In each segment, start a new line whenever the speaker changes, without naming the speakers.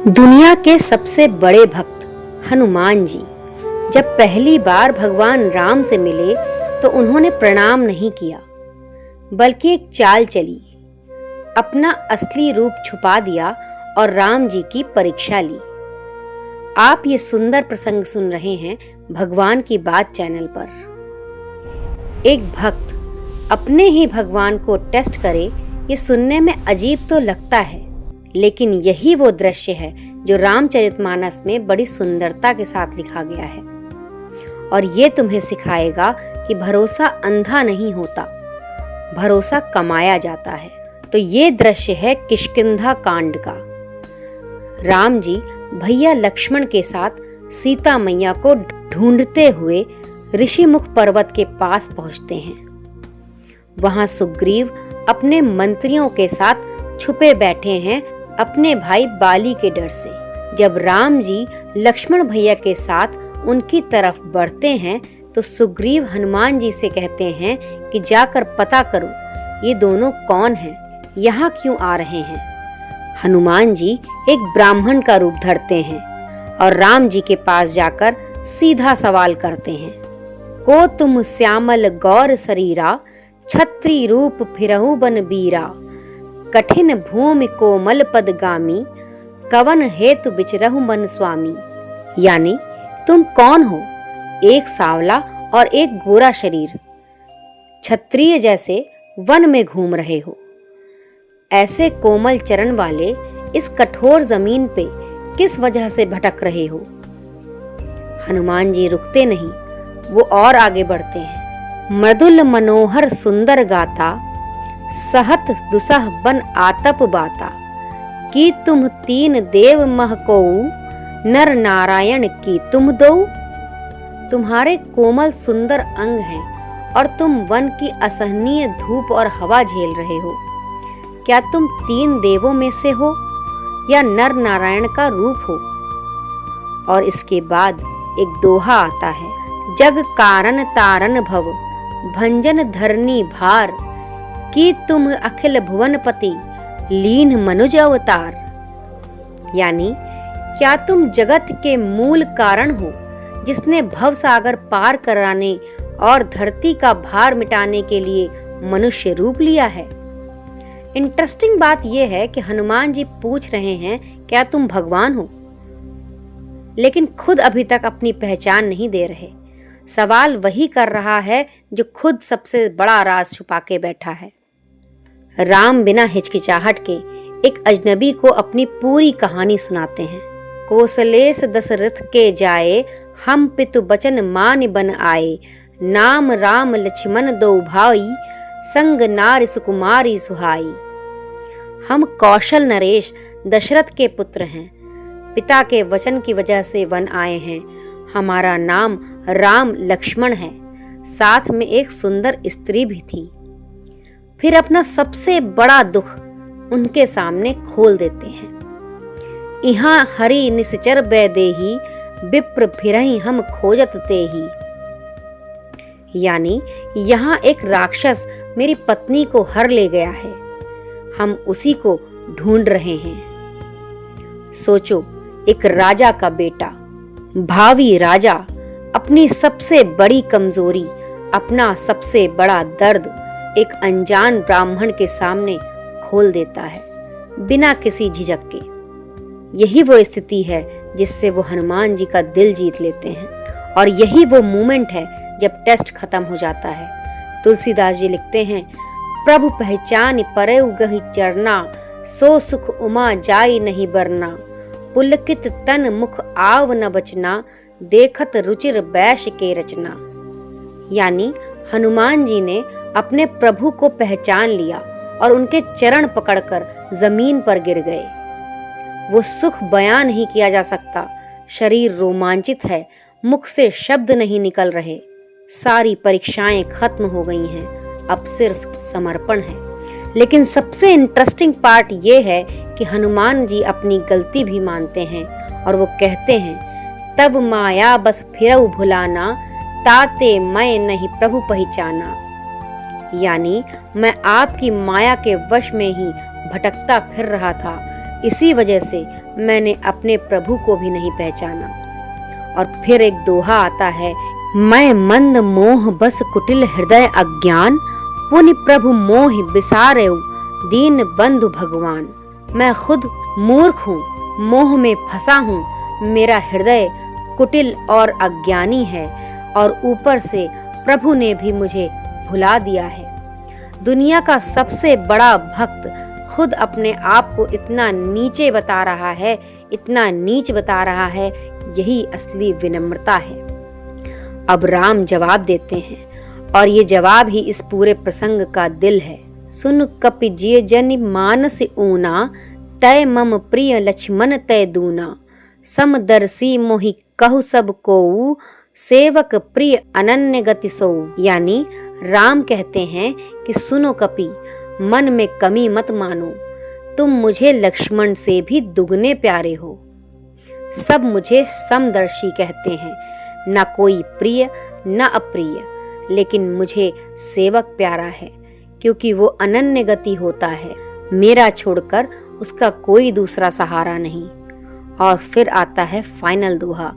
दुनिया के सबसे बड़े भक्त हनुमान जी जब पहली बार भगवान राम से मिले तो उन्होंने प्रणाम नहीं किया, बल्कि एक चाल चली, अपना असली रूप छुपा दिया और राम जी की परीक्षा ली। आप ये सुंदर प्रसंग सुन रहे हैं भगवान की बात चैनल पर। एक भक्त अपने ही भगवान को टेस्ट करे, ये सुनने में अजीब तो लगता है, लेकिन यही वो दृश्य है जो रामचरितमानस में बड़ी सुंदरता के साथ लिखा गया है। और ये तुम्हें सिखाएगा कि भरोसा अंधा नहीं होता, भरोसा कमाया जाता है। तो ये दृश्य है किष्किंधा कांड का। राम जी भैया लक्ष्मण के साथ सीता मैया को ढूंढते हुए ऋषिमुख पर्वत के पास पहुंचते हैं। वहां सुग्रीव अपने मंत्रियों के साथ छुपे बैठे हैं अपने भाई बाली के डर से। जब राम जी लक्ष्मण भैया के साथ उनकी तरफ बढ़ते हैं तो सुग्रीव हनुमान जी से कहते हैं कि जाकर पता करो ये दोनों कौन हैं, यहाँ क्यों आ रहे हैं। हनुमान जी एक ब्राह्मण का रूप धरते हैं और राम जी के पास जाकर सीधा सवाल करते हैं, को तुम श्यामल गौर शरीरा, छत्री रूप फिरहु बन बीरा, कठिन भूमि कोमल पदगामी, कवन हेतु बिचरहु मन स्वामी। यानी तुम कौन हो, एक सांवला और एक गोरा शरीर, क्षत्रिय जैसे वन में घूम रहे हो, ऐसे कोमल चरण वाले इस कठोर जमीन पे किस वजह से भटक रहे हो। हनुमान जी रुकते नहीं, वो और आगे बढ़ते हैं। मृदुल मनोहर सुंदर गाता, सहत दुसह बन आतप बाता, कि तुम तीन देव महकोऊ, नर नारायण की तुम दो। तुम्हारे कोमल सुंदर अंग हैं और तुम वन की असहनीय धूप और हवा झेल रहे हो। क्या तुम तीन देवों में से हो या नर नारायण का रूप हो। और इसके बाद एक दोहा आता है, जग कारण तारन भव, भंजन धरनी भार, कि तुम अखिल भुवनपति, लीन मनुज अवतार। यानी क्या तुम जगत के मूल कारण हो, जिसने भव सागर पार कराने और धरती का भार मिटाने के लिए मनुष्य रूप लिया है। इंटरेस्टिंग बात यह है कि हनुमान जी पूछ रहे हैं क्या तुम भगवान हो, लेकिन खुद अभी तक अपनी पहचान नहीं दे रहे। सवाल वही कर रहा है जो खुद सबसे बड़ा राज छुपा के बैठा है। राम बिना हिचकिचाहट के एक अजनबी को अपनी पूरी कहानी सुनाते हैं। कौशलेश दशरथ के जाए, हम पितु बचन मान बन आए, नाम राम लक्ष्मण दो भाई, संग नारी सुकुमारी सुहाई। हम कौशल नरेश दशरथ के पुत्र हैं, पिता के वचन की वजह से वन आए हैं। हमारा नाम राम लक्ष्मण है, साथ में एक सुंदर स्त्री भी थी। फिर अपना सबसे बड़ा दुख उनके सामने खोल देते हैं। इहाँ हरि निश्चर बैदेही, विप्र फिरहि हम खोजत तेही। यानी यहाँ एक राक्षस मेरी पत्नी को हर ले गया है, हम उसी को ढूंढ रहे हैं। सोचो, एक राजा का बेटा, भावी राजा, अपनी सबसे बड़ी कमजोरी, अपना सबसे बड़ा दर्द एक अनजान ब्राह्मण के सामने खोल देता है बिना किसी झिझक के। यही वो स्थिति है जिससे वो हनुमान जी का दिल जीत लेते हैं, और यही वो मोमेंट है जब टेस्ट खत्म हो जाता है। तुलसीदास जी लिखते हैं, प्रभु पहचान परेउ गहि चरना, सो सुख उमा जाई नहीं बरना, पुलकित तन मुख आव न बचना, देखत रुचिर बैश के रचना। यानी हनुमान जी ने अपने प्रभु को पहचान लिया और उनके चरण पकड़कर जमीन पर गिर गए। वो सुख बयान नहीं किया जा सकता, शरीर रोमांचित है, मुख से शब्द नहीं निकल रहे। सारी परीक्षाएं खत्म हो गई हैं, अब सिर्फ समर्पण है। लेकिन सबसे इंटरेस्टिंग पार्ट ये है कि हनुमान जी अपनी गलती भी मानते हैं और वो कहते हैं, तब माया बस फिरऊ भुलाना, ताते मैं नहीं प्रभु पहचाना। यानी मैं आपकी माया के वश में ही भटकता फिर रहा था, इसी वजह से मैंने अपने प्रभु को भी नहीं पहचाना। और फिर एक दोहा आता है, मैं मंद मोह बस कुटिल हृदय अज्ञान, पुनि प्रभु मोहि बिसारेउ दीन बंधु भगवान। मैं खुद मूर्ख हूँ, मोह में फंसा हूँ, मेरा हृदय कुटिल और अज्ञानी है, और ऊपर से प्रभु ने भी मुझे भुला दिया है। दुनिया का सबसे बड़ा भक्त खुद अपने आप को इतना नीचे बता रहा है, इतना नीच बता रहा है, यही असली विनम्रता है। अब राम जवाब देते हैं, और ये जवाब ही इस पूरे प्रसंग का दिल है। सुन कपि जिय जनि मानस ऊना, तय मम प्रिय लक्ष्मण तय दूना। समदर्शी मोहि कहु सब कोउ, सेवक प्रिय अनन्य गति सोउ। यानी राम कहते हैं कि सुनो कपि, मन में कमी मत मानो, तुम मुझे लक्ष्मण से भी दुगने प्यारे हो। सब मुझे समदर्शी कहते हैं, न कोई प्रिय न अप्रिय, लेकिन मुझे सेवक प्यारा है, क्योंकि वो अनन्य गति होता है, मेरा छोड़कर उसका कोई दूसरा सहारा नहीं। और फिर आता है फाइनल दोहा,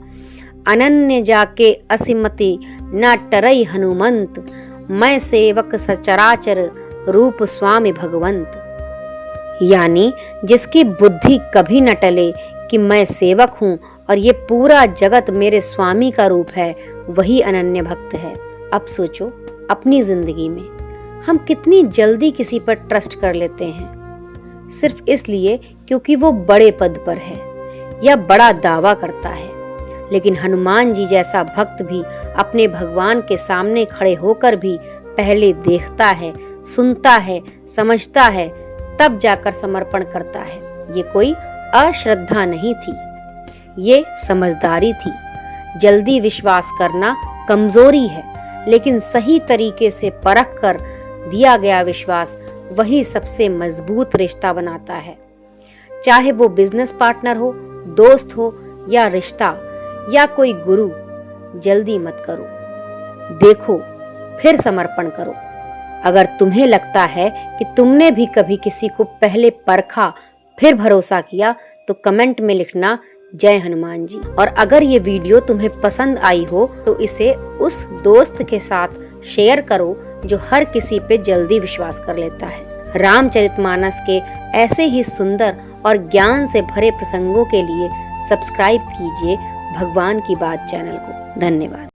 अनन्य जाके असिमति न टरई हनुमंत, मैं सेवक सचराचर रूप स्वामी भगवंत। यानी जिसकी बुद्धि कभी न टले कि मैं सेवक हूँ और ये पूरा जगत मेरे स्वामी का रूप है, वही अनन्य भक्त है। अब सोचो, अपनी जिंदगी में हम कितनी जल्दी किसी पर ट्रस्ट कर लेते हैं, सिर्फ इसलिए क्योंकि वो बड़े पद पर है या बड़ा दावा करता है। लेकिन हनुमान जी जैसा भक्त भी अपने भगवान के सामने खड़े होकर भी पहले देखता है, सुनता है, समझता है, तब जाकर समर्पण करता है। ये कोई अश्रद्धा नहीं थी, ये समझदारी थी। जल्दी विश्वास करना कमजोरी है, लेकिन सही तरीके से परख कर दिया गया विश्वास वही सबसे मजबूत रिश्ता बनाता है। चाहे वो बिजनेस पार्टनर हो, दोस्त हो या रिश्ता या कोई गुरु, जल्दी मत करो, देखो फिर समर्पण करो। अगर तुम्हें लगता है कि तुमने भी कभी किसी को पहले परखा फिर भरोसा किया, तो कमेंट में लिखना जय हनुमान जी। और अगर ये वीडियो तुम्हें पसंद आई हो तो इसे उस दोस्त के साथ शेयर करो जो हर किसी पे जल्दी विश्वास कर लेता है। रामचरितमानस के ऐसे ही सुंदर और ज्ञान से भरे प्रसंगों के लिए सब्सक्राइब कीजिए भगवान की बात चैनल को। धन्यवाद।